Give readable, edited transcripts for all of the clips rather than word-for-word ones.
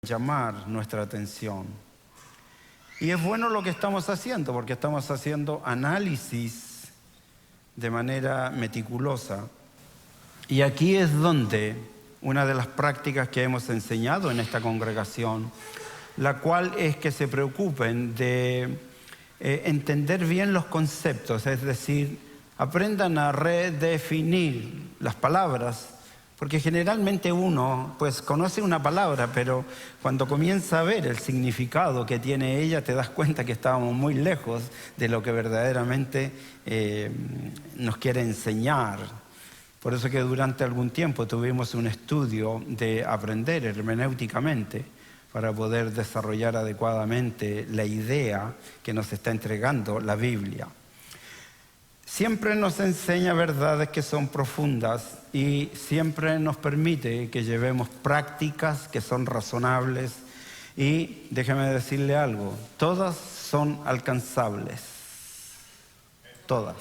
llamar nuestra atención. Y es bueno lo que estamos haciendo, porque estamos haciendo análisis de manera meticulosa. Y aquí es donde una de las prácticas que hemos enseñado en esta congregación, la cual es que se preocupen de entender bien los conceptos, es decir, aprendan a redefinir las palabras, porque generalmente uno pues conoce una palabra, pero cuando comienza a ver el significado que tiene ella, te das cuenta que estábamos muy lejos de lo que verdaderamente nos quiere enseñar. Por eso que durante algún tiempo tuvimos un estudio de aprender hermenéuticamente para poder desarrollar adecuadamente la idea que nos está entregando la Biblia. Siempre nos enseña verdades que son profundas y siempre nos permite que llevemos prácticas que son razonables y, déjeme decirle algo, todas son alcanzables. Todas.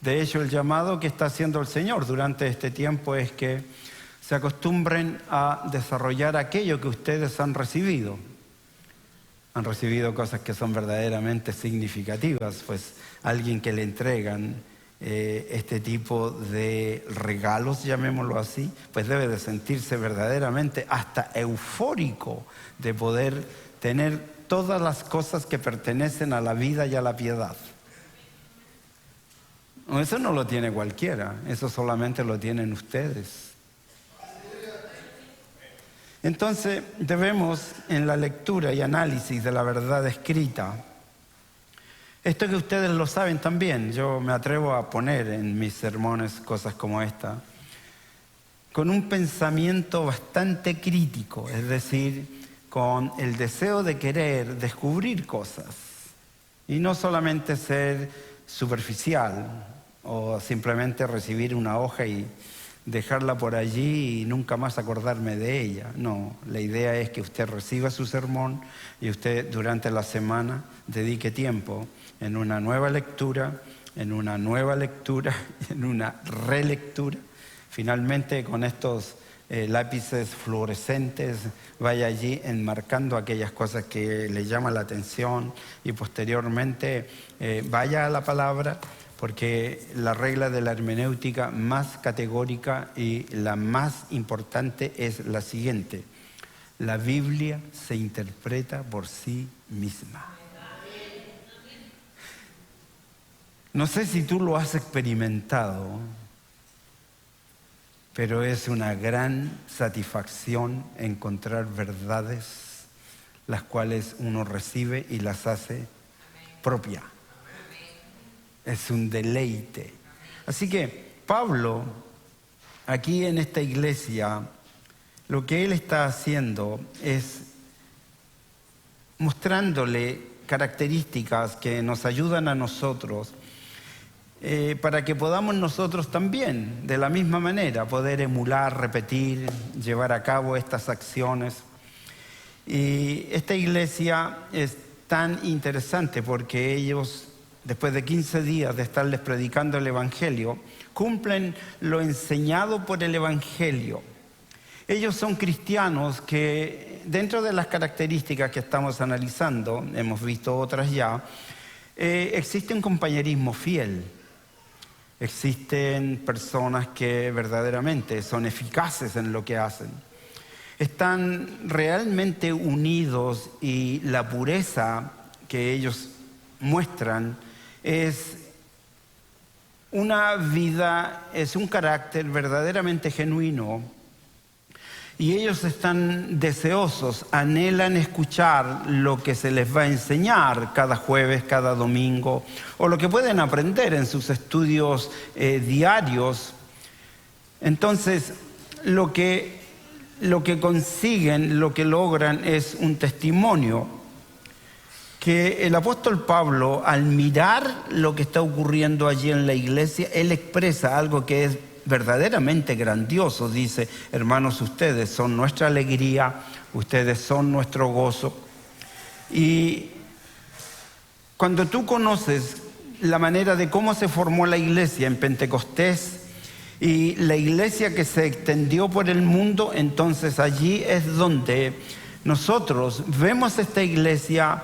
De hecho, el llamado que está haciendo el Señor durante este tiempo es que se acostumbren a desarrollar aquello que ustedes han recibido. Han recibido cosas que son verdaderamente significativas, pues alguien que le entregan este tipo de regalos, llamémoslo así, pues debe de sentirse verdaderamente hasta eufórico de poder tener todas las cosas que pertenecen a la vida y a la piedad. Eso no lo tiene cualquiera, eso solamente lo tienen ustedes. Entonces debemos, en la lectura y análisis de la verdad escrita, esto que ustedes lo saben también, yo me atrevo a poner en mis sermones cosas como esta, con un pensamiento bastante crítico, es decir, con el deseo de querer descubrir cosas y no solamente ser superficial o simplemente recibir una hoja y dejarla por allí y nunca más acordarme de ella. No, la idea es que usted reciba su sermón y usted durante la semana dedique tiempo en una nueva lectura, en una nueva lectura, en una relectura. Finalmente, con estos lápices fluorescentes, vaya allí enmarcando aquellas cosas que le llaman la atención y posteriormente vaya a la palabra, porque la regla de la hermenéutica más categórica y la más importante es la siguiente: la Biblia se interpreta por sí misma. No sé si tú lo has experimentado, pero es una gran satisfacción encontrar verdades las cuales uno recibe y las hace propia. Es un deleite. Así que Pablo, aquí en esta iglesia, lo que él está haciendo es mostrándole características que nos ayudan a nosotros para que podamos nosotros también, de la misma manera, poder emular, repetir, llevar a cabo estas acciones. Y esta iglesia es tan interesante porque ellos, después de 15 días de estarles predicando el Evangelio, cumplen lo enseñado por el Evangelio. Ellos son cristianos que, dentro de las características que estamos analizando, hemos visto otras ya, existe un compañerismo fiel. Existen personas que verdaderamente son eficaces en lo que hacen. Están realmente unidos y la pureza que ellos muestran es una vida, es un carácter verdaderamente genuino. Y ellos están deseosos, anhelan escuchar lo que se les va a enseñar cada jueves, cada domingo, o lo que pueden aprender en sus estudios diarios. Entonces, lo que consiguen, lo que logran es un testimonio que el apóstol Pablo, al mirar lo que está ocurriendo allí en la iglesia, él expresa algo que es verdaderamente grandioso. Dice: hermanos, ustedes son nuestra alegría, ustedes son nuestro gozo. Y cuando tú conoces la manera de cómo se formó la iglesia en Pentecostés y la iglesia que se extendió por el mundo, entonces allí es donde nosotros vemos esta iglesia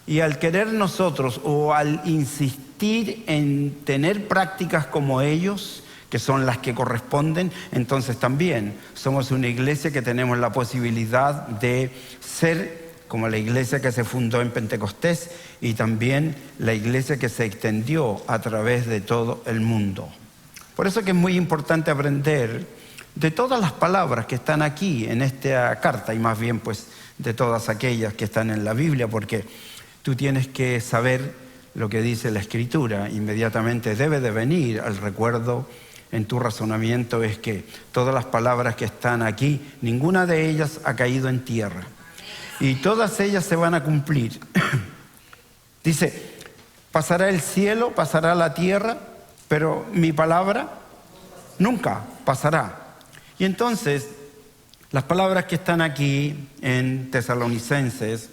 y al querer nosotros o al insistir en tener prácticas como ellos, que son las que corresponden, entonces también somos una iglesia que tenemos la posibilidad de ser como la iglesia que se fundó en Pentecostés y también la iglesia que se extendió a través de todo el mundo. Por eso que es muy importante aprender de todas las palabras que están aquí en esta carta y más bien pues de todas aquellas que están en la Biblia, porque tú tienes que saber lo que dice la Escritura. Inmediatamente debe de venir al recuerdo en tu razonamiento es que todas las palabras que están aquí, ninguna de ellas ha caído en tierra. Y todas ellas se van a cumplir. Dice, pasará el cielo, pasará la tierra, pero mi palabra nunca pasará. Y entonces, las palabras que están aquí en Tesalonicenses,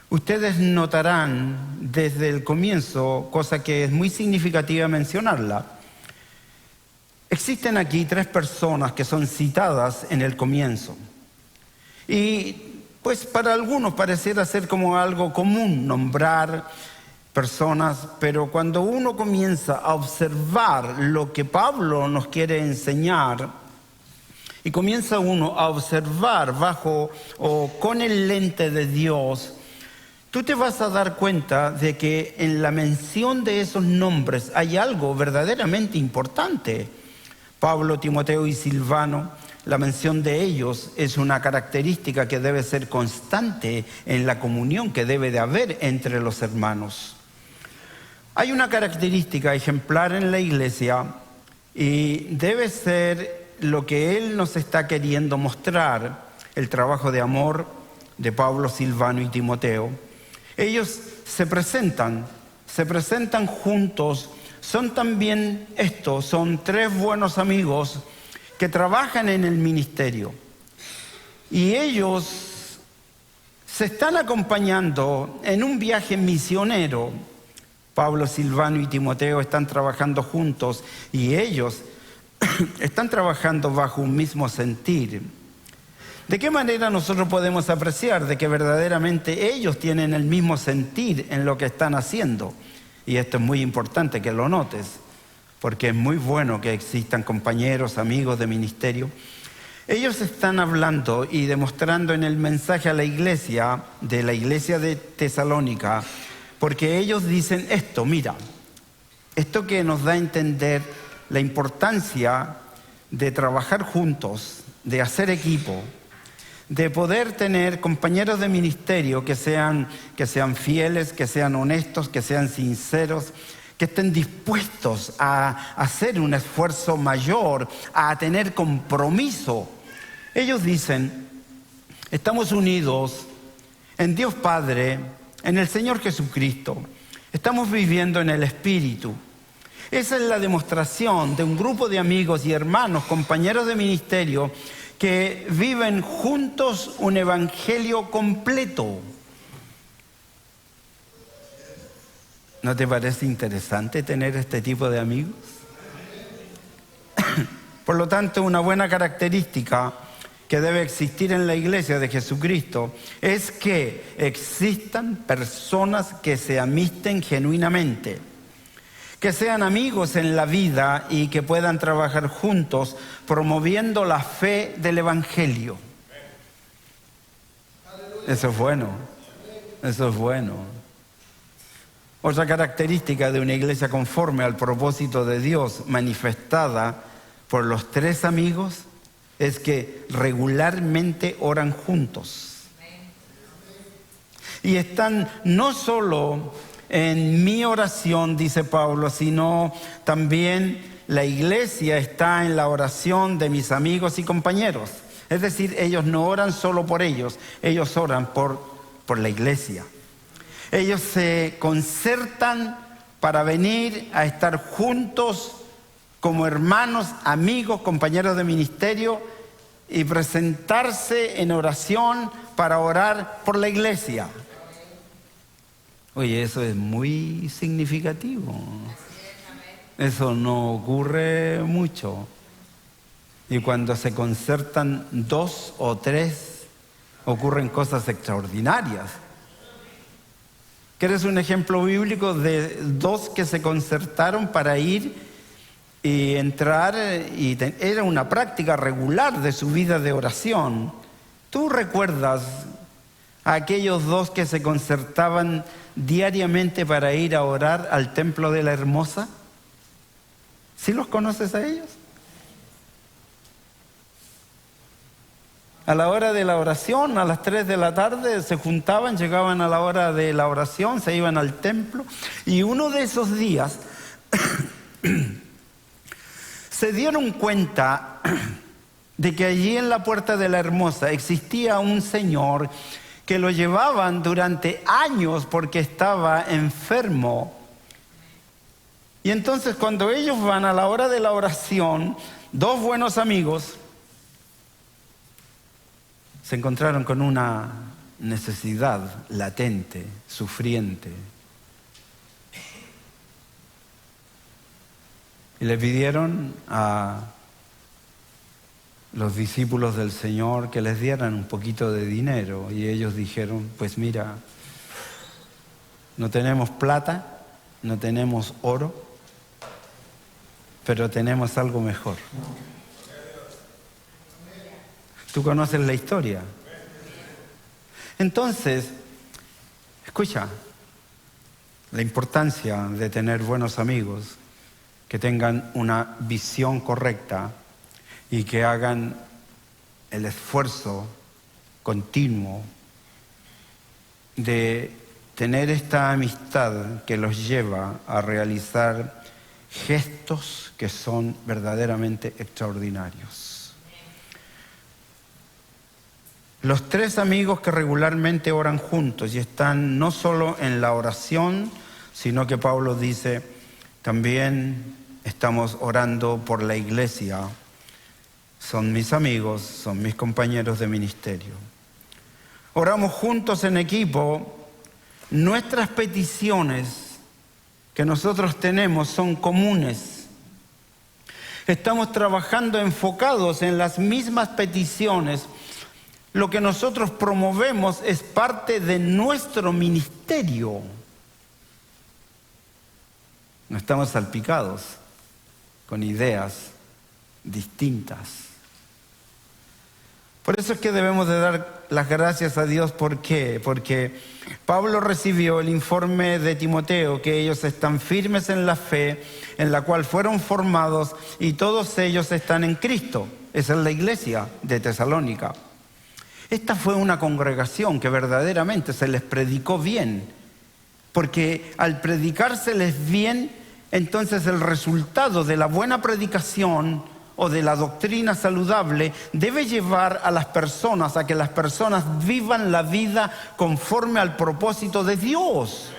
ustedes notarán desde el comienzo, cosa que es muy significativa mencionarla. Existen aquí 3 personas que son citadas en el comienzo. Y pues para algunos pareciera ser como algo común nombrar personas, pero cuando uno comienza a observar lo que Pablo nos quiere enseñar y comienza uno a observar bajo o con el lente de Dios, tú te vas a dar cuenta de que en la mención de esos nombres hay algo verdaderamente importante. Pablo, Timoteo y Silvano, la mención de ellos es una característica que debe ser constante en la comunión que debe de haber entre los hermanos. Hay una característica ejemplar en la iglesia y debe ser lo que él nos está queriendo mostrar, el trabajo de amor de Pablo, Silvano y Timoteo. Ellos se presentan juntos, son también son 3 buenos amigos que trabajan en el ministerio. Y ellos se están acompañando en un viaje misionero. Pablo, Silvano y Timoteo están trabajando juntos y ellos están trabajando bajo un mismo sentir. ¿De qué manera nosotros podemos apreciar de que verdaderamente ellos tienen el mismo sentir en lo que están haciendo? Y esto es muy importante que lo notes, porque es muy bueno que existan compañeros, amigos de ministerio. Ellos están hablando y demostrando en el mensaje a la iglesia, de la iglesia de Tesalónica, porque ellos dicen esto, mira, esto que nos da a entender la importancia de trabajar juntos, de hacer equipo, de poder tener compañeros de ministerio que sean fieles, que sean honestos, que sean sinceros, que estén dispuestos a hacer un esfuerzo mayor, a tener compromiso. Ellos dicen, estamos unidos en Dios Padre, en el Señor Jesucristo, estamos viviendo en el Espíritu. Esa es la demostración de un grupo de amigos y hermanos, compañeros de ministerio, que viven juntos un evangelio completo. ¿No te parece interesante tener este tipo de amigos? Por lo tanto, una buena característica que debe existir en la iglesia de Jesucristo es que existan personas que se amisten genuinamente, que sean amigos en la vida y que puedan trabajar juntos promoviendo la fe del Evangelio. Eso es bueno, eso es bueno. Otra característica de una iglesia conforme al propósito de Dios manifestada por los 3 amigos es que regularmente oran juntos. Y están no solo en mi oración, dice Pablo, sino también la iglesia está en la oración de mis amigos y compañeros. Es decir, ellos no oran solo por ellos oran por la iglesia. Ellos se concertan para venir a estar juntos como hermanos, amigos, compañeros de ministerio y presentarse en oración para orar por la iglesia. Oye, eso es muy significativo. Eso no ocurre mucho. Y cuando se concertan 2 o 3 ocurren cosas extraordinarias. ¿Quieres un ejemplo bíblico de dos que se concertaron para ir y entrar? Era una práctica regular de su vida de oración. ¿Tú recuerdas a aquellos dos que se concertaban diariamente para ir a orar al templo de la Hermosa? ¿Sí los conoces a ellos? A la hora de la oración, a las 3 de la tarde, se juntaban, llegaban a la hora de la oración, se iban al templo. Y uno de esos días se dieron cuenta de que allí en la puerta de la Hermosa existía un señor que lo llevaban durante años porque estaba enfermo. Y entonces cuando ellos van a la hora de la oración, dos buenos amigos se encontraron con una necesidad latente, sufriente. Y le pidieron a los discípulos del Señor que les dieran un poquito de dinero. Y ellos dijeron, pues mira, no tenemos plata, no tenemos oro, pero tenemos algo mejor. Tú conoces la historia. Entonces, escucha, la importancia de tener buenos amigos que tengan una visión correcta y que hagan el esfuerzo continuo de tener esta amistad que los lleva a realizar gestos que son verdaderamente extraordinarios. Los tres amigos que regularmente oran juntos y están no solo en la oración, sino que Pablo dice, también estamos orando por la iglesia. Son mis amigos, son mis compañeros de ministerio. Oramos juntos en equipo. Nuestras peticiones que nosotros tenemos son comunes. Estamos trabajando enfocados en las mismas peticiones. Lo que nosotros promovemos es parte de nuestro ministerio. No estamos salpicados con ideas distintas. Por eso es que debemos de dar las gracias a Dios. ¿Por qué? Porque Pablo recibió el informe de Timoteo que ellos están firmes en la fe en la cual fueron formados y todos ellos están en Cristo. Esa es la iglesia de Tesalónica. Esta fue una congregación que verdaderamente se les predicó bien, porque al predicárseles bien, entonces el resultado de la buena predicación o de la doctrina saludable debe llevar a las personas a que las personas vivan la vida conforme al propósito de Dios.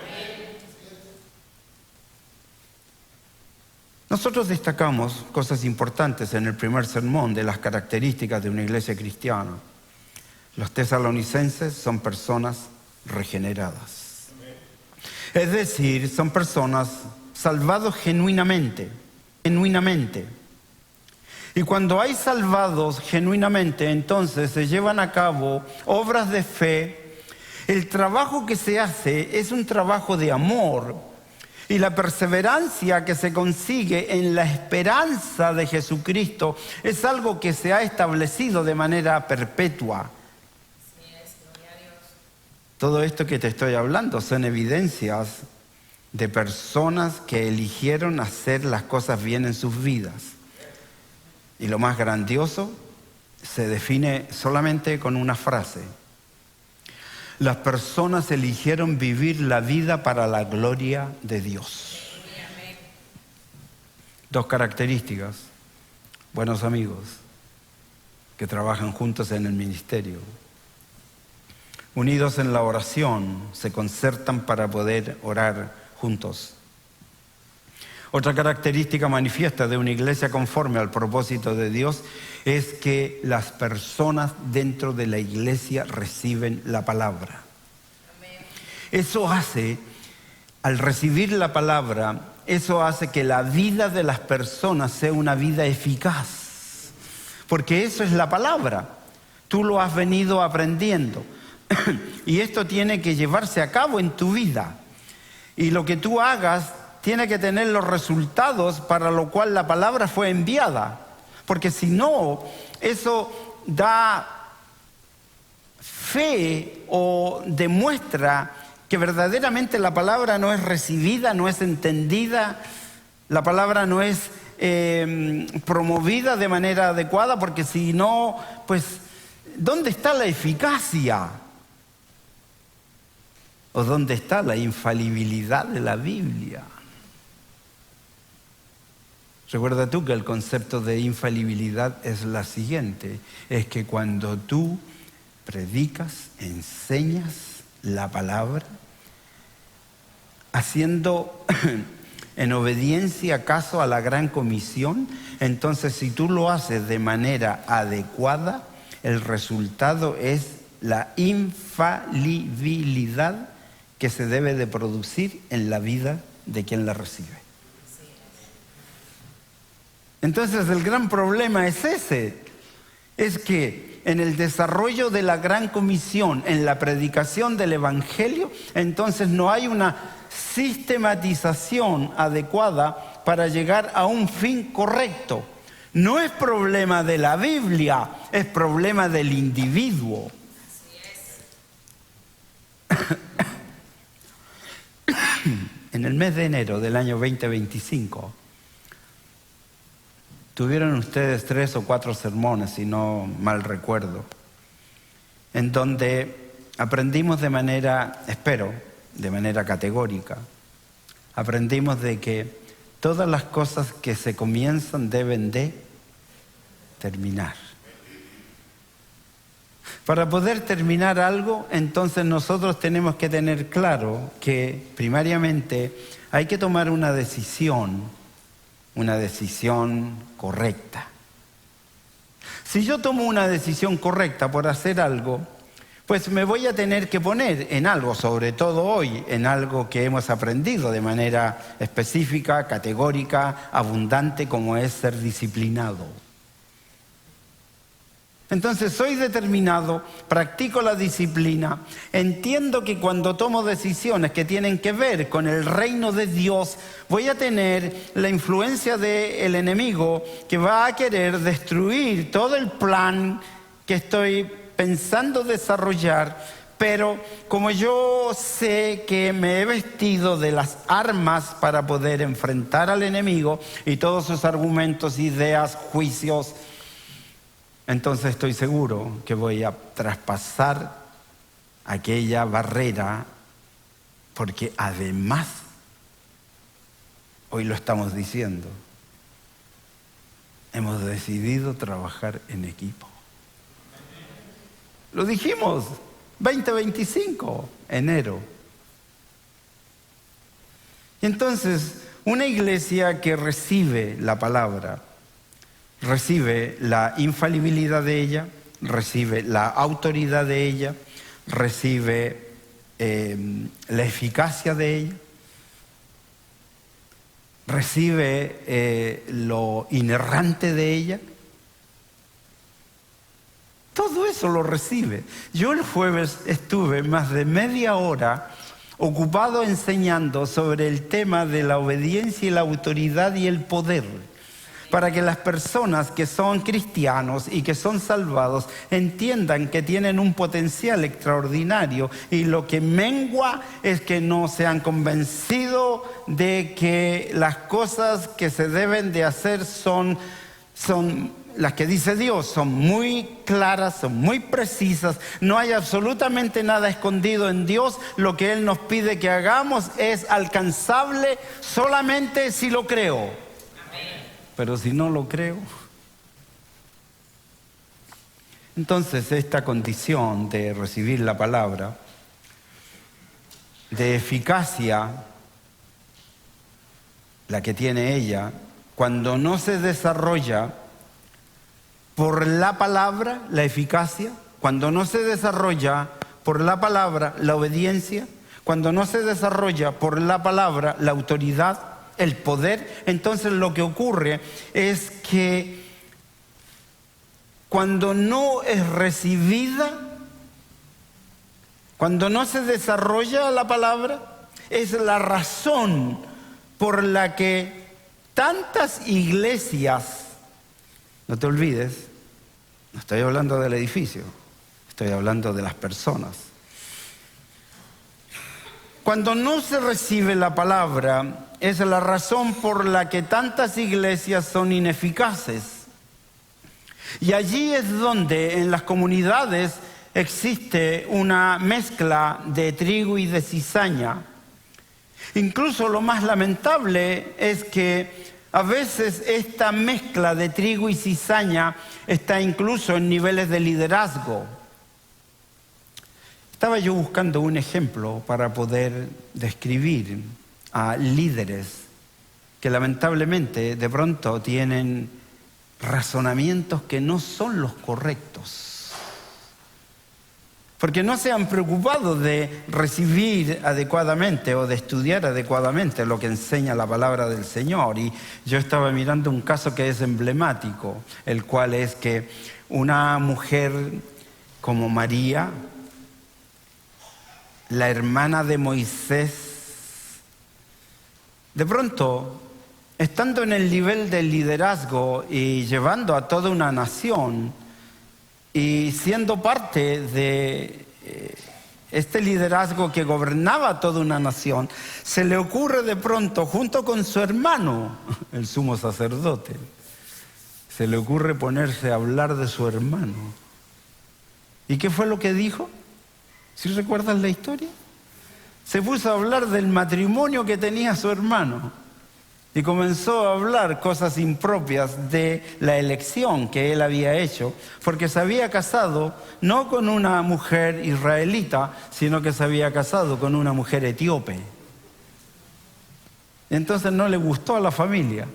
Nosotros destacamos cosas importantes en el primer sermón de las características de una iglesia cristiana. Los tesalonicenses son personas regeneradas. Es decir, son personas salvados genuinamente. Y cuando hay salvados genuinamente, entonces se llevan a cabo obras de fe. El trabajo que se hace es un trabajo de amor. Y la perseverancia que se consigue en la esperanza de Jesucristo es algo que se ha establecido de manera perpetua. Todo esto que te estoy hablando son evidencias de personas que eligieron hacer las cosas bien en sus vidas. Y lo más grandioso se define solamente con una frase. Las personas eligieron vivir la vida para la gloria de Dios. Dos características: buenos amigos que trabajan juntos en el ministerio. Unidos en la oración, se concertan para poder orar juntos. Otra característica manifiesta de una iglesia conforme al propósito de Dios es que las personas dentro de la iglesia reciben la palabra. Eso hace, al recibir la palabra, eso hace que la vida de las personas sea una vida eficaz. Porque eso es la palabra. tú lo has venido aprendiendo. Y esto tiene que llevarse a cabo en tu vida. Y lo que tú hagas tiene que tener los resultados para lo cual la palabra fue enviada. Porque si no, eso da fe o demuestra que verdaderamente la palabra no es recibida, no es entendida, la palabra no es promovida de manera adecuada, porque si no, pues, ¿dónde está la eficacia? ¿O dónde está la infalibilidad de la Biblia? Recuerda tú que el concepto de infalibilidad es la siguiente, es que cuando tú predicas, enseñas la palabra, haciendo en obediencia caso a la gran comisión, entonces si tú lo haces de manera adecuada, el resultado es la infalibilidad que se debe de producir en la vida de quien la recibe. Entonces el gran problema es ese, es que en el desarrollo de la gran comisión, en la predicación del evangelio, entonces no hay una sistematización adecuada para llegar a un fin correcto. No es problema de la Biblia, es problema del individuo. En el mes de enero del año 2025, tuvieron ustedes 3 o 4 sermones, si no mal recuerdo, en donde aprendimos de manera, espero, de manera categórica, aprendimos de que todas las cosas que se comienzan deben de terminar. Para poder terminar algo, entonces nosotros tenemos que tener claro que primariamente hay que tomar una decisión correcta. Si yo tomo una decisión correcta por hacer algo, pues me voy a tener que poner en algo, sobre todo hoy, en algo que hemos aprendido de manera específica, categórica, abundante, como es ser disciplinado. Entonces soy determinado, practico la disciplina, entiendo que cuando tomo decisiones que tienen que ver con el reino de Dios, voy a tener la influencia del enemigo que va a querer destruir todo el plan que estoy pensando desarrollar, pero como yo sé que me he vestido de las armas para poder enfrentar al enemigo y todos sus argumentos, ideas, juicios, entonces estoy seguro que voy a traspasar aquella barrera, porque además, hoy lo estamos diciendo, hemos decidido trabajar en equipo. Lo dijimos, 2025, enero. Y entonces, una iglesia que recibe la palabra, recibe la infalibilidad de ella, recibe la autoridad de ella, recibe la eficacia de ella, recibe lo inerrante de ella. Todo eso lo recibe. Yo el jueves estuve más de media hora ocupado enseñando sobre el tema de la obediencia y la autoridad y el poder, para que las personas que son cristianos y que son salvados entiendan que tienen un potencial extraordinario, y lo que mengua es que no se han convencido de que las cosas que se deben de hacer son las que dice Dios, son muy claras, son muy precisas, no hay absolutamente nada escondido en Dios. Lo que Él nos pide que hagamos es alcanzable solamente si lo creo. Pero si no lo creo, entonces esta condición de recibir la palabra, de eficacia, la que tiene ella, cuando no se desarrolla por la palabra, la eficacia, cuando no se desarrolla por la palabra, la obediencia, cuando no se desarrolla por la palabra, la autoridad, el poder, entonces lo que ocurre es que cuando no es recibida, cuando no se desarrolla la palabra, es la razón por la que tantas iglesias, no te olvides, no estoy hablando del edificio, estoy hablando de las personas. Cuando no se recibe la palabra, es la razón por la que tantas iglesias son ineficaces. Y allí es donde en las comunidades existe una mezcla de trigo y de cizaña. Incluso lo más lamentable es que a veces esta mezcla de trigo y cizaña está incluso en niveles de liderazgo. Estaba yo buscando un ejemplo para poder describir a líderes que lamentablemente de pronto tienen razonamientos que no son los correctos. Porque no se han preocupado de recibir adecuadamente o de estudiar adecuadamente lo que enseña la palabra del Señor. Y yo estaba mirando un caso que es emblemático, el cual es que una mujer como María, la hermana de Moisés, de pronto, estando en el nivel del liderazgo y llevando a toda una nación y siendo parte de este liderazgo que gobernaba toda una nación, se le ocurre de pronto, junto con su hermano, el sumo sacerdote, se le ocurre ponerse a hablar de su hermano. ¿Y qué fue lo que dijo? ¿Sí recuerdan la historia? Se puso a hablar del matrimonio que tenía su hermano y comenzó a hablar cosas impropias de la elección que él había hecho, porque se había casado no con una mujer israelita, sino que se había casado con una mujer etíope. Entonces no le gustó a la familia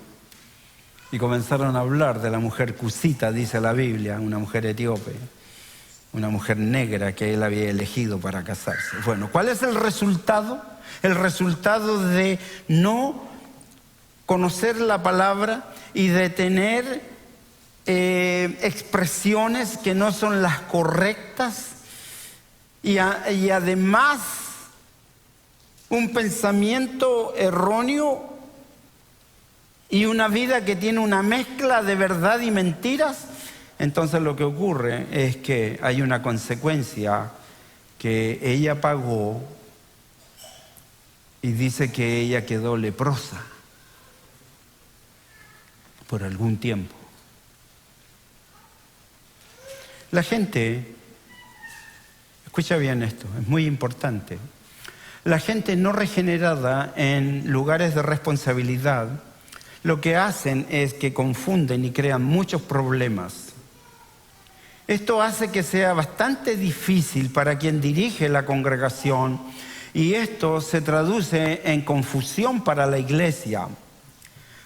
y comenzaron a hablar de la mujer cusita, dice la Biblia, una mujer etíope. Una mujer negra que él había elegido para casarse. Bueno, ¿cuál es el resultado? El resultado de no conocer la palabra y de tener expresiones que no son las correctas y además un pensamiento erróneo y una vida que tiene una mezcla de verdad y mentiras. Entonces lo que ocurre es que hay una consecuencia que ella pagó y dice que ella quedó leprosa por algún tiempo. La gente, escucha bien esto, es muy importante. La gente no regenerada en lugares de responsabilidad, lo que hacen es que confunden y crean muchos problemas. Esto hace que sea bastante difícil para quien dirige la congregación y esto se traduce en confusión para la iglesia.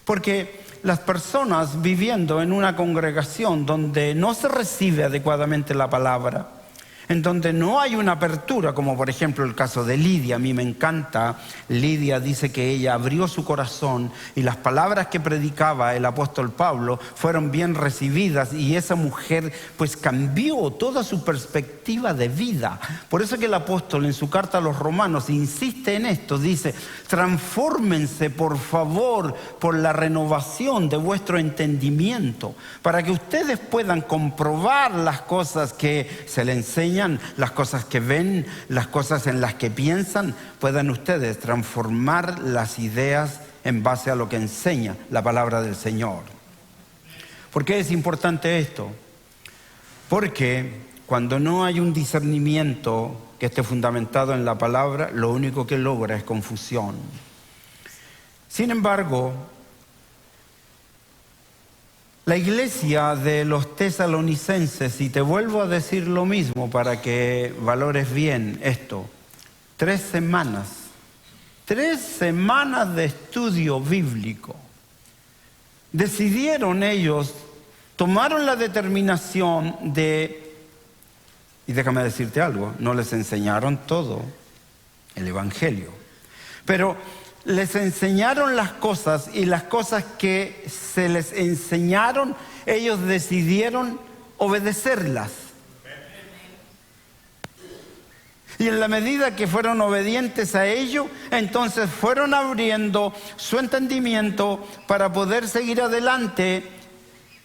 Porque las personas viviendo en una congregación donde no se recibe adecuadamente la palabra, en donde no hay una apertura, como por ejemplo el caso de Lidia. A mí me encanta, Lidia dice que ella abrió su corazón y las palabras que predicaba el apóstol Pablo fueron bien recibidas y esa mujer pues cambió toda su perspectiva de vida. Por eso que el apóstol en su carta a los romanos insiste en esto, dice: transfórmense por favor por la renovación de vuestro entendimiento, para que ustedes puedan comprobar las cosas que se les enseñan, las cosas que ven, las cosas en las que piensan, puedan ustedes transformar las ideas en base a lo que enseña la palabra del Señor. ¿Por qué es importante esto? Porque cuando no hay un discernimiento que esté fundamentado en la palabra, lo único que logra es confusión. Sin embargo, la iglesia de los tesalonicenses, y te vuelvo a decir lo mismo para que valores bien esto, 3 semanas de estudio bíblico. Decidieron ellos, tomaron la determinación de, y déjame decirte algo, no les enseñaron todo el evangelio, pero les enseñaron las cosas y las cosas que se les enseñaron, ellos decidieron obedecerlas. Y en la medida que fueron obedientes a ello, entonces fueron abriendo su entendimiento para poder seguir adelante,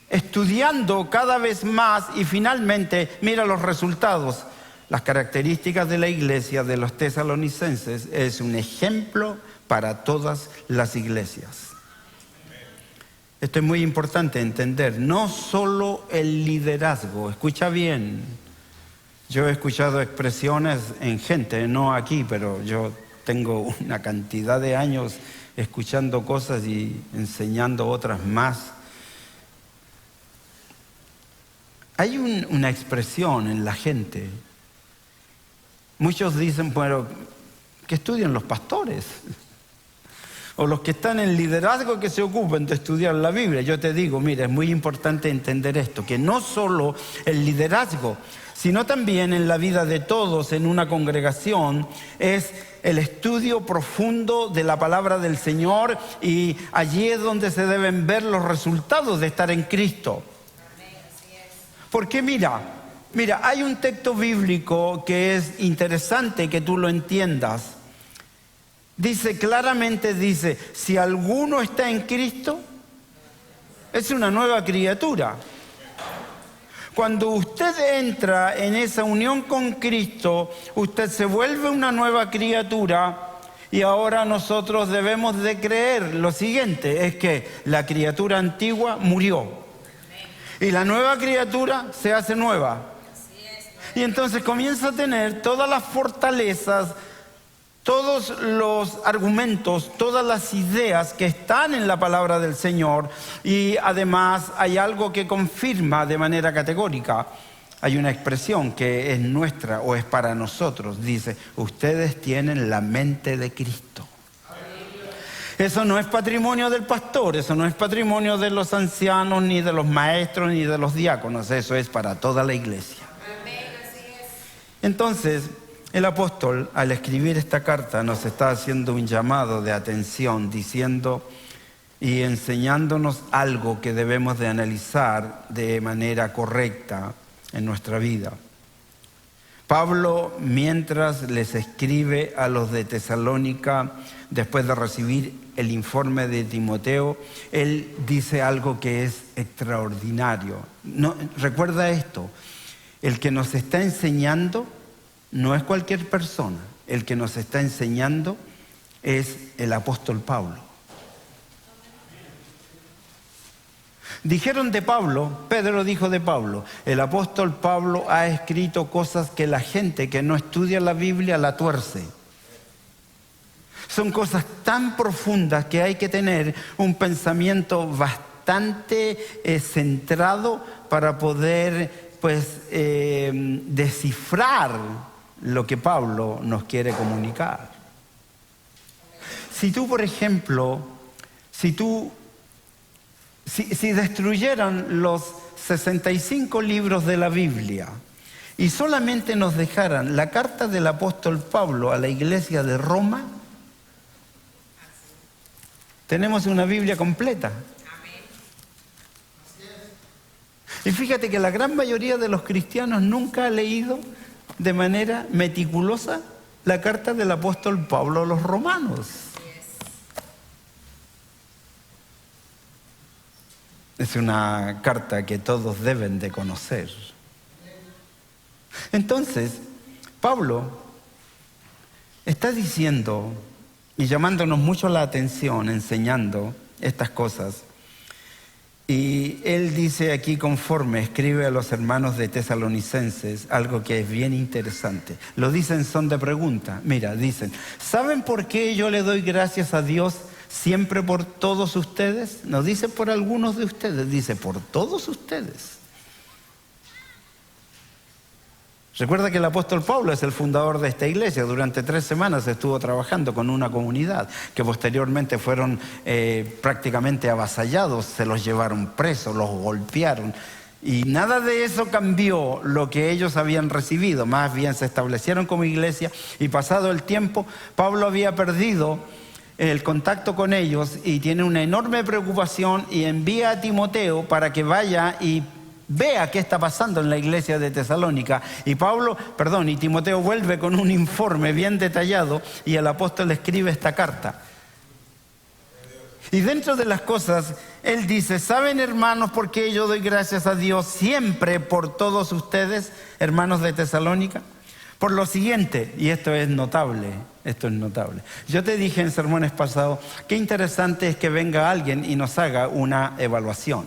estudiando cada vez más y finalmente, mira los resultados. Las características de la iglesia de los tesalonicenses es un ejemplo para todas las iglesias. Esto es muy importante entender, no solo el liderazgo, escucha bien. Yo he escuchado expresiones en gente, no aquí, pero yo tengo una cantidad de años escuchando cosas y enseñando otras más. Hay una expresión en la gente. Muchos dicen, bueno, que estudien los pastores o los que están en liderazgo que se ocupen de estudiar la Biblia. Yo te digo, mira, es muy importante entender esto, que no solo el liderazgo, sino también en la vida de todos en una congregación es el estudio profundo de la palabra del Señor, y allí es donde se deben ver los resultados de estar en Cristo. Porque mira, hay un texto bíblico que es interesante que tú lo entiendas. Claramente dice, si alguno está en Cristo, es una nueva criatura. Cuando usted entra en esa unión con Cristo, usted se vuelve una nueva criatura, y ahora nosotros debemos de creer lo siguiente, es que la criatura antigua murió y la nueva criatura se hace nueva. Y entonces comienza a tener todas las fortalezas, todos los argumentos, todas las ideas que están en la palabra del Señor. Y además hay algo que confirma de manera categórica. Hay una expresión que es nuestra o es para nosotros. Dice, ustedes tienen la mente de Cristo. Eso no es patrimonio del pastor, eso no es patrimonio de los ancianos, ni de los maestros, ni de los diáconos. Eso es para toda la iglesia. Entonces, el apóstol, al escribir esta carta, nos está haciendo un llamado de atención, diciendo y enseñándonos algo que debemos de analizar de manera correcta en nuestra vida. Pablo, mientras les escribe a los de Tesalónica, después de recibir el informe de Timoteo, él dice algo que es extraordinario. No, recuerda esto, el que nos está enseñando no es cualquier persona, el que nos está enseñando es el apóstol Pablo. Dijeron de Pablo, Pedro dijo de Pablo, el apóstol Pablo ha escrito cosas que la gente que no estudia la Biblia la tuerce. Son cosas tan profundas que hay que tener un pensamiento bastante centrado para poder descifrar lo que Pablo nos quiere comunicar. Si tú, por ejemplo, si destruyeran los 65 libros de la Biblia y solamente nos dejaran la carta del apóstol Pablo a la iglesia de Roma, tenemos una Biblia completa. Y fíjate que la gran mayoría de los cristianos nunca ha leído de manera meticulosa la carta del apóstol Pablo a los romanos. Es una carta que todos deben de conocer. Entonces, Pablo está diciendo y llamándonos mucho la atención, enseñando estas cosas. Y él dice aquí, conforme escribe a los hermanos de Tesalonicenses, algo que es bien interesante. Lo dicen son de pregunta. Mira, dicen, ¿saben por qué yo le doy gracias a Dios siempre por todos ustedes? No dice por algunos de ustedes, dice por todos ustedes. Recuerda que el apóstol Pablo es el fundador de esta iglesia. Durante 3 semanas estuvo trabajando con una comunidad que posteriormente fueron prácticamente avasallados, se los llevaron presos, los golpearon. Y nada de eso cambió lo que ellos habían recibido. Más bien se establecieron como iglesia y pasado el tiempo, Pablo había perdido el contacto con ellos y tiene una enorme preocupación y envía a Timoteo para que vaya y vea qué está pasando en la iglesia de Tesalónica. Y Timoteo vuelve con un informe bien detallado y el apóstol escribe esta carta. Y dentro de las cosas, él dice: ¿saben, hermanos, por qué yo doy gracias a Dios siempre por todos ustedes, hermanos de Tesalónica? Por lo siguiente, y esto es notable. Yo te dije en sermones pasados, qué interesante es que venga alguien y nos haga una evaluación.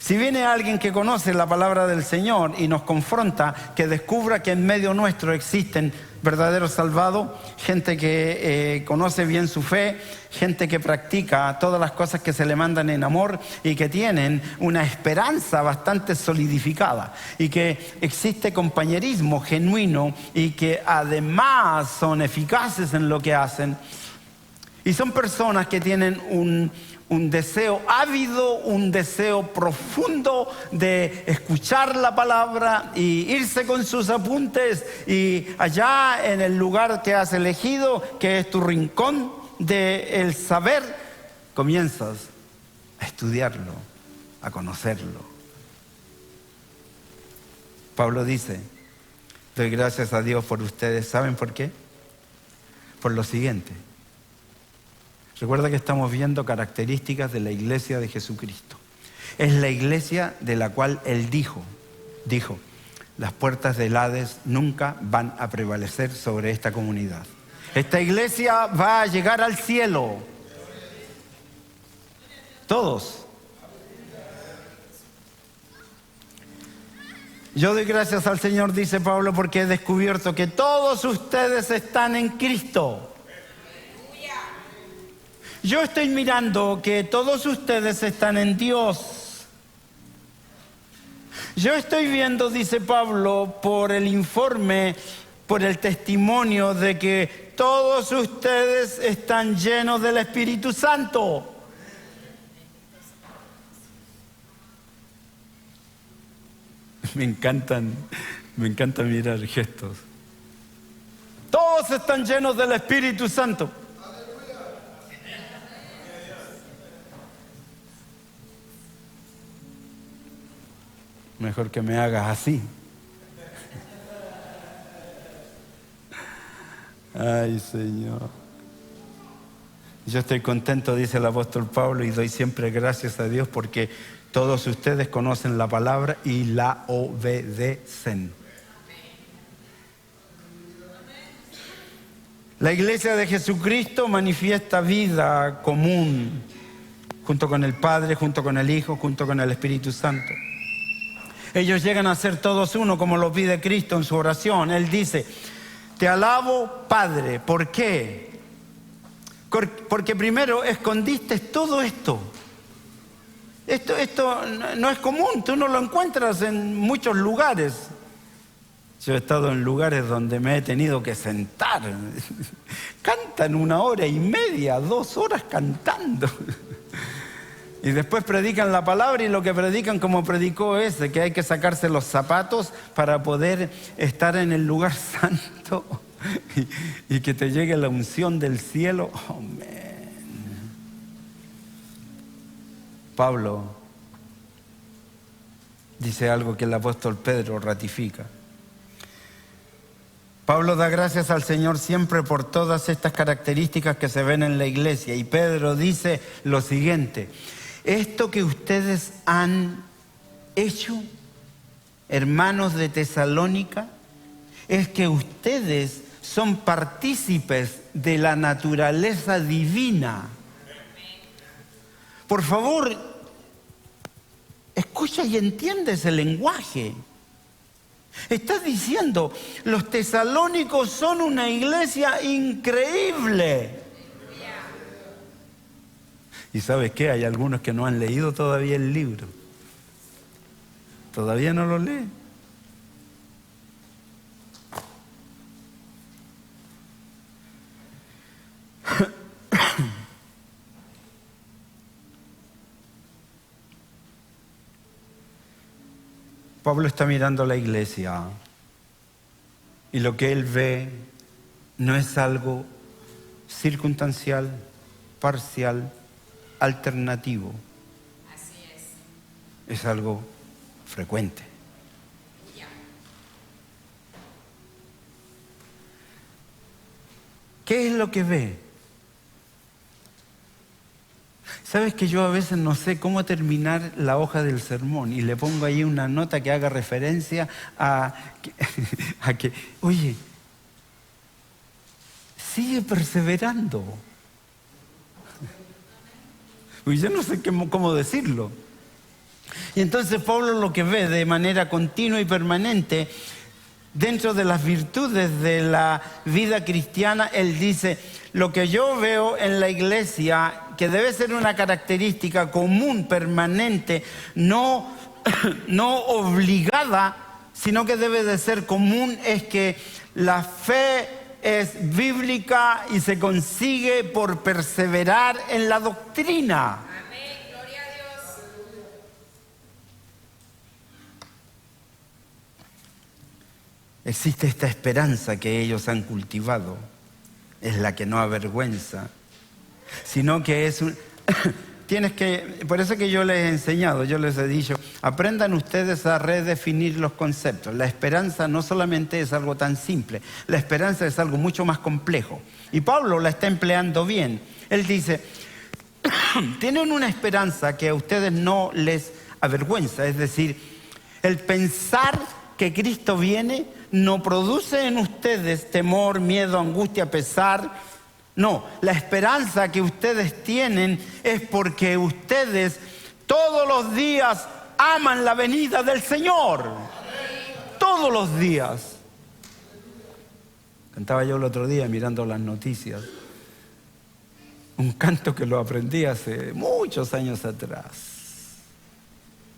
Si viene alguien que conoce la palabra del Señor y nos confronta, que descubra que en medio nuestro existen verdaderos salvados, gente que conoce bien su fe, gente que practica todas las cosas que se le mandan en amor y que tienen una esperanza bastante solidificada y que existe compañerismo genuino y que además son eficaces en lo que hacen, y son personas que tienen un deseo ávido, un deseo profundo de escuchar la palabra y irse con sus apuntes, y allá en el lugar que has elegido, que es tu rincón del saber, comienzas a estudiarlo, a conocerlo. Pablo dice: doy gracias a Dios por ustedes. ¿Saben por qué? Por lo siguiente. Recuerda que estamos viendo características de la iglesia de Jesucristo. Es la iglesia de la cual Él dijo, las puertas del Hades nunca van a prevalecer sobre esta comunidad. Esta iglesia va a llegar al cielo. Todos. Yo doy gracias al Señor, dice Pablo, porque he descubierto que todos ustedes están en Cristo. Yo estoy mirando que todos ustedes están en Dios. Yo estoy viendo, dice Pablo, por el informe, por el testimonio de que todos ustedes están llenos del Espíritu Santo. Me encanta mirar gestos. Todos están llenos del Espíritu Santo. Mejor que me hagas así. Ay, Señor. Yo estoy contento, dice el apóstol Pablo, y doy siempre gracias a Dios porque todos ustedes conocen la palabra y la obedecen. La iglesia de Jesucristo manifiesta vida común junto con el Padre, junto con el Hijo, junto con el Espíritu Santo. Ellos llegan a ser todos uno, como lo pide Cristo en su oración. Él dice: te alabo, Padre. ¿Por qué? Porque primero escondiste todo esto. Esto no es común, tú no lo encuentras en muchos lugares. Yo he estado en lugares donde me he tenido que sentar. Cantan 1 hora y media, 2 horas cantando. Y después predican la palabra, y lo que predican, como predicó ese, que hay que sacarse los zapatos para poder estar en el lugar santo y que te llegue la unción del cielo. Amén. Pablo dice algo que el apóstol Pedro ratifica. Pablo da gracias al Señor siempre por todas estas características que se ven en la iglesia. Y Pedro dice lo siguiente: esto que ustedes han hecho, hermanos de Tesalónica, es que ustedes son partícipes de la naturaleza divina. Por favor, escucha y entiende ese lenguaje. Está diciendo: los tesalónicos son una iglesia increíble. ¿Y sabes qué? Hay algunos que no han leído todavía el libro. Todavía no lo leen. Pablo está mirando a la iglesia y lo que él ve no es algo circunstancial, parcial, alternativo. Así es. Es algo frecuente. ¿Qué es lo que ve? ¿Sabes que yo a veces no sé cómo terminar la hoja del sermón y le pongo ahí una nota que haga referencia a que, oye, sigue perseverando? Pues yo no sé cómo decirlo. Y entonces Pablo lo que ve de manera continua y permanente dentro de las virtudes de la vida cristiana, él dice, lo que yo veo en la iglesia, que debe ser una característica común, permanente, no obligada, sino que debe de ser común, es que la fe es bíblica y se consigue por perseverar en la doctrina. Amén, gloria a Dios. Existe esta esperanza que ellos han cultivado, es la que no avergüenza, sino que es un... por eso que yo les he enseñado, yo les he dicho, aprendan ustedes a redefinir los conceptos. La esperanza no solamente es algo tan simple, la esperanza es algo mucho más complejo. Y Pablo la está empleando bien. Él dice, tienen una esperanza que a ustedes no les avergüenza, es decir, el pensar que Cristo viene no produce en ustedes temor, miedo, angustia, pesar. No, la esperanza que ustedes tienen es porque ustedes todos los días aman la venida del Señor. Todos los días. Cantaba yo el otro día mirando las noticias. Un canto que lo aprendí hace muchos años atrás.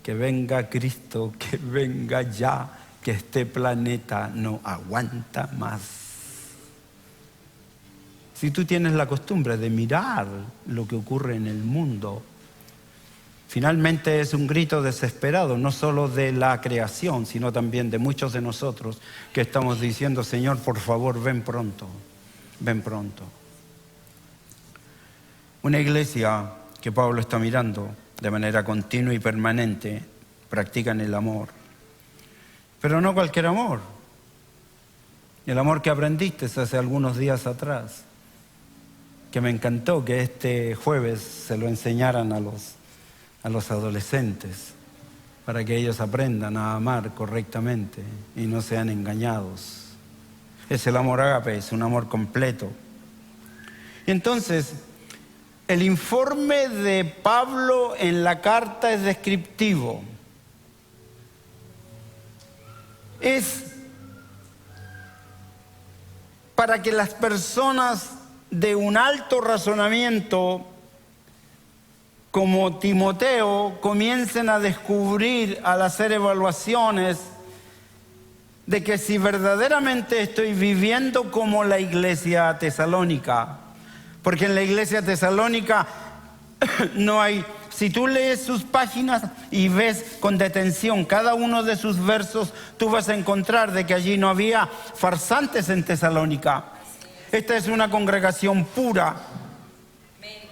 Que venga Cristo, que venga ya, que este planeta no aguanta más. Si tú tienes la costumbre de mirar lo que ocurre en el mundo, finalmente es un grito desesperado, no solo de la creación, sino también de muchos de nosotros que estamos diciendo, Señor, por favor, ven pronto, ven pronto. Una iglesia que Pablo está mirando de manera continua y permanente, practican el amor. Pero no cualquier amor. El amor que aprendiste hace algunos días atrás, que me encantó que este jueves se lo enseñaran a los adolescentes, para que ellos aprendan a amar correctamente y no sean engañados. Es el amor ágape, es un amor completo. Y entonces, el informe de Pablo en la carta es descriptivo. Es para que las personas de un alto razonamiento como Timoteo comiencen a descubrir al hacer evaluaciones de que si verdaderamente estoy viviendo como la iglesia tesalónica, porque en la iglesia tesalónica no hay, si tú lees sus páginas y ves con detención cada uno de sus versos, tú vas a encontrar de que allí no había farsantes en Tesalónica. Esta es una congregación pura.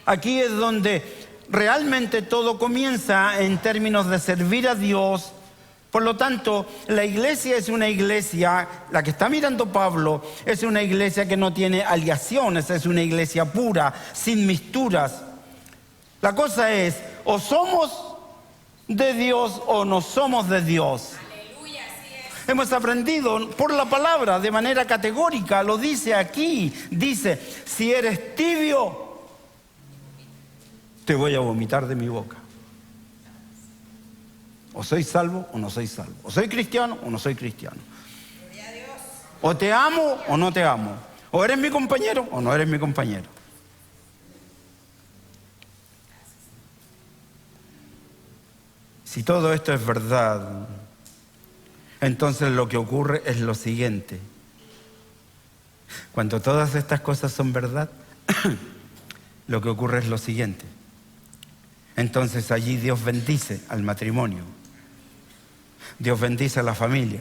Aquí es donde realmente todo comienza en términos de servir a Dios. Por lo tanto, la iglesia es una iglesia, la que está mirando Pablo, es una iglesia que no tiene aleaciones, es una iglesia pura, sin misturas. La cosa es, o somos de Dios o no somos de Dios. Aleluya, así es. Hemos aprendido por la palabra de manera categórica, lo dice aquí, dice, si eres tibio, te voy a vomitar de mi boca. O soy salvo o no soy salvo. O soy cristiano o no soy cristiano. Gloria a Dios. O te amo o no te amo. O eres mi compañero o no eres mi compañero. Si todo esto es verdad, entonces lo que ocurre es lo siguiente. Cuando todas estas cosas son verdad, lo que ocurre es lo siguiente. Entonces allí Dios bendice al matrimonio. Dios bendice a la familia.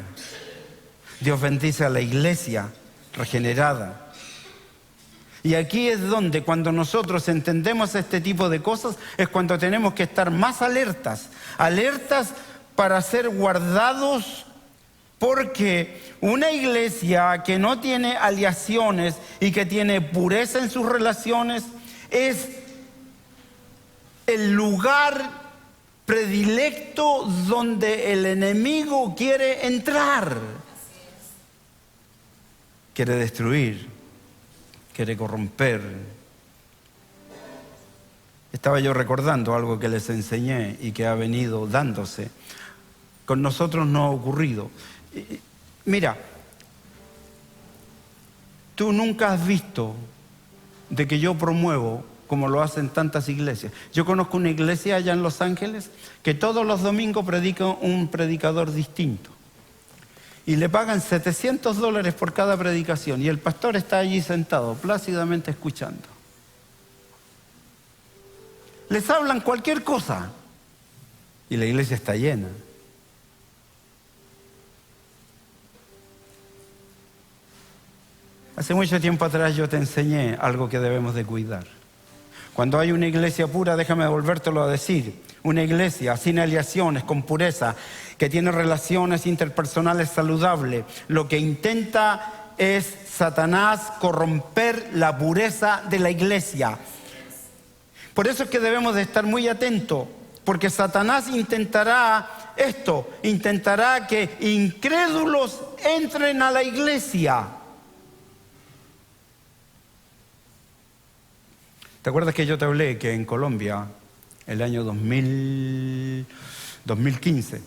Dios bendice a la iglesia regenerada. Y aquí es donde cuando nosotros entendemos este tipo de cosas es cuando tenemos que estar más alertas. Alertas para ser guardados, porque una iglesia que no tiene aleaciones y que tiene pureza en sus relaciones es el lugar predilecto donde el enemigo quiere entrar. Quiere destruir, quiere corromper. Estaba yo recordando algo que les enseñé y que ha venido dándose. Con nosotros no ha ocurrido. Mira, tú nunca has visto de que yo promuevo como lo hacen tantas iglesias. Yo conozco una iglesia allá en Los Ángeles que todos los domingos predica un predicador distinto. Y le pagan $700 por cada predicación. Y el pastor está allí sentado, plácidamente escuchando. Les hablan cualquier cosa. Y la iglesia está llena. Hace mucho tiempo atrás yo te enseñé algo que debemos de cuidar. Cuando hay una iglesia pura, déjame volvértelo a decir, una iglesia sin aleaciones, con pureza, que tiene relaciones interpersonales saludables, lo que intenta es Satanás corromper la pureza de la iglesia. Por eso es que debemos de estar muy atentos, porque Satanás intentará esto, intentará que incrédulos entren a la iglesia. ¿Te acuerdas que yo te hablé que en Colombia, el año 2015,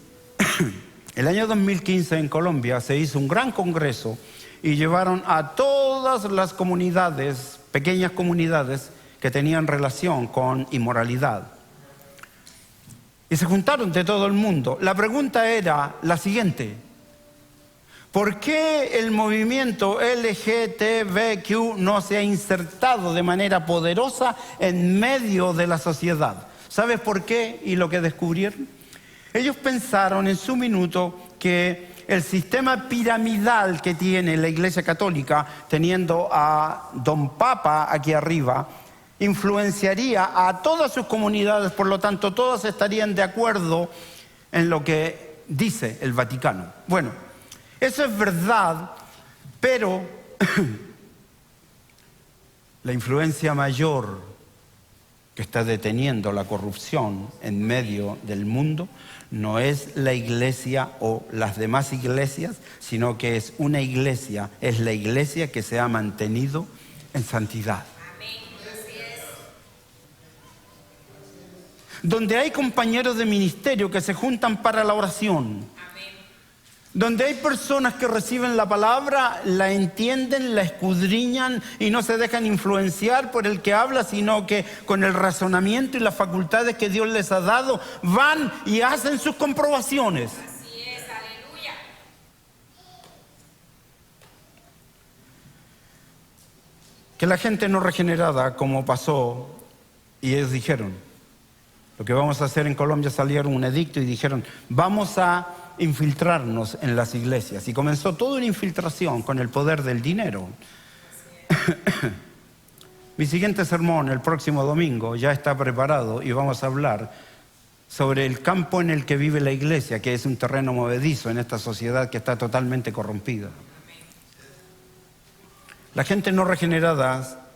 el año 2015 en Colombia se hizo un gran congreso y llevaron a todas las comunidades, pequeñas comunidades que tenían relación con inmoralidad? Y se juntaron de todo el mundo. La pregunta era la siguiente: ¿por qué el movimiento LGTBQ no se ha insertado de manera poderosa en medio de la sociedad? ¿Sabes por qué y lo que descubrieron? Ellos pensaron en su minuto que el sistema piramidal que tiene la Iglesia Católica, teniendo a Don Papa aquí arriba, influenciaría a todas sus comunidades, por lo tanto todas estarían de acuerdo en lo que dice el Vaticano. Bueno, eso es verdad, pero la influencia mayor que está deteniendo la corrupción en medio del mundo no es la iglesia o las demás iglesias, sino que es una iglesia, es la iglesia que se ha mantenido en santidad. Donde hay compañeros de ministerio que se juntan para la oración. Donde hay personas que reciben la palabra, la entienden, la escudriñan y no se dejan influenciar por el que habla, sino que con el razonamiento y las facultades que Dios les ha dado, van y hacen sus comprobaciones. Así es, aleluya. Que la gente no regenerada, como pasó, y ellos dijeron, lo que vamos a hacer en Colombia, salieron un edicto y dijeron, vamos a infiltrarnos en las iglesias. Y comenzó toda una infiltración con el poder del dinero. Mi siguiente sermón el próximo domingo ya está preparado y vamos a hablar sobre el campo en el que vive la iglesia, que es un terreno movedizo en esta sociedad que está totalmente corrompida. La gente no regenerada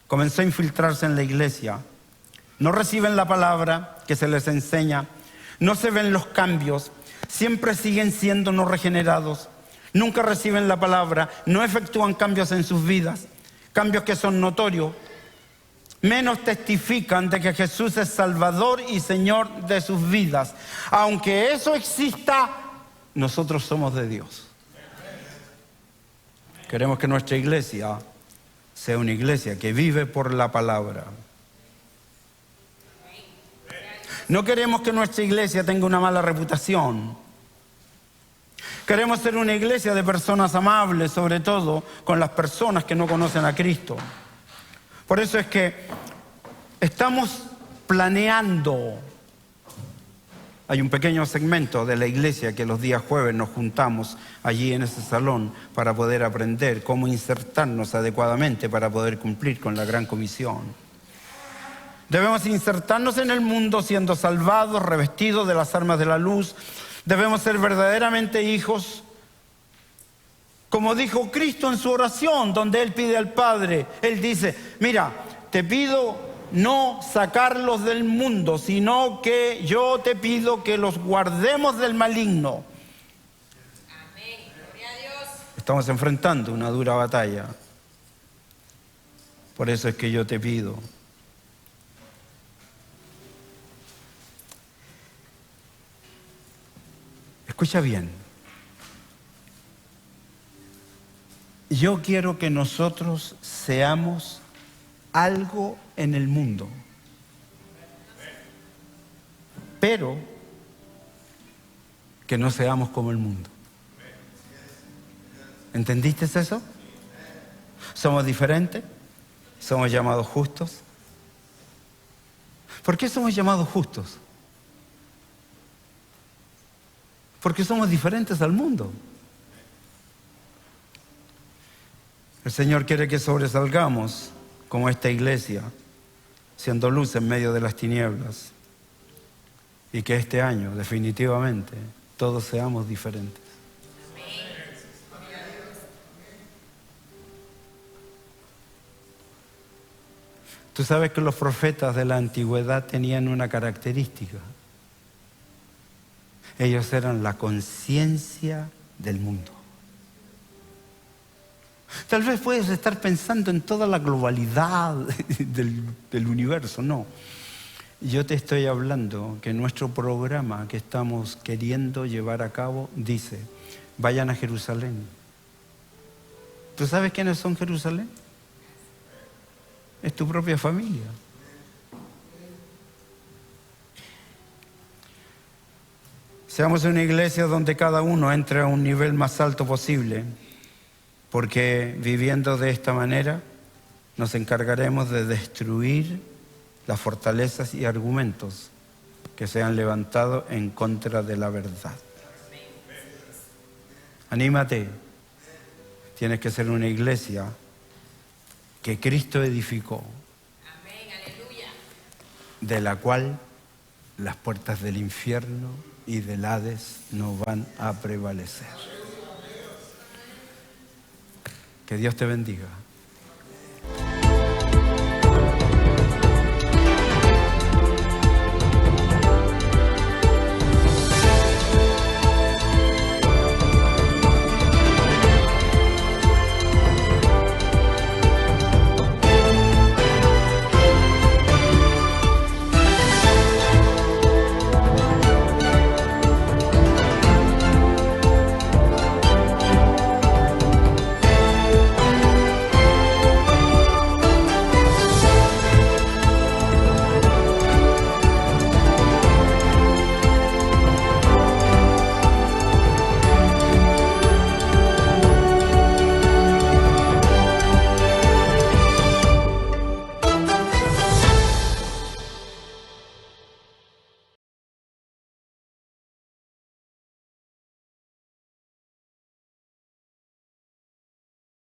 comenzó a infiltrarse en la iglesia. No reciben la palabra que se les enseña, no se ven los cambios, siempre siguen siendo no regenerados, nunca reciben la palabra, no efectúan cambios en sus vidas, cambios que son notorios, menos testifican de que Jesús es Salvador y Señor de sus vidas. Aunque eso exista, nosotros somos de Dios. Queremos que nuestra iglesia sea una iglesia que vive por la palabra. No queremos que nuestra iglesia tenga una mala reputación. Queremos ser una iglesia de personas amables, sobre todo con las personas que no conocen a Cristo. Por eso es que estamos planeando. Hay un pequeño segmento de la iglesia que los días jueves nos juntamos allí en ese salón para poder aprender cómo insertarnos adecuadamente para poder cumplir con la gran comisión. Debemos insertarnos en el mundo siendo salvados, revestidos de las armas de la luz, Debemos ser verdaderamente hijos, como dijo Cristo en su oración, donde Él pide al Padre. Él dice, mira, te pido no sacarlos del mundo, sino que yo te pido que los guardemos del maligno. Amén. Gloria a Dios. Estamos enfrentando una dura batalla. Por eso es que yo te pido. Escucha bien. Yo quiero que nosotros seamos algo en el mundo. Pero que no seamos como el mundo. ¿Entendiste eso? ¿Somos diferentes? ¿Somos llamados justos? ¿Por qué somos llamados justos? Porque somos diferentes al mundo. El Señor quiere que sobresalgamos como esta iglesia, siendo luz en medio de las tinieblas. Y que este año, definitivamente, todos seamos diferentes. Tú sabes que los profetas de la antigüedad tenían una característica. Ellos eran la conciencia del mundo. Tal vez puedes estar pensando en toda la globalidad del universo, no. Yo te estoy hablando que nuestro programa que estamos queriendo llevar a cabo dice, vayan a Jerusalén. ¿Tú sabes quiénes son Jerusalén? Es tu propia familia. Seamos una iglesia donde cada uno entre a un nivel más alto posible, porque viviendo de esta manera nos encargaremos de destruir las fortalezas y argumentos que se han levantado en contra de la verdad. Anímate. Tienes que ser una iglesia que Cristo edificó, Amén. Aleluya. de la cual las puertas del infierno y del Hades no van a prevalecer. Que Dios te bendiga.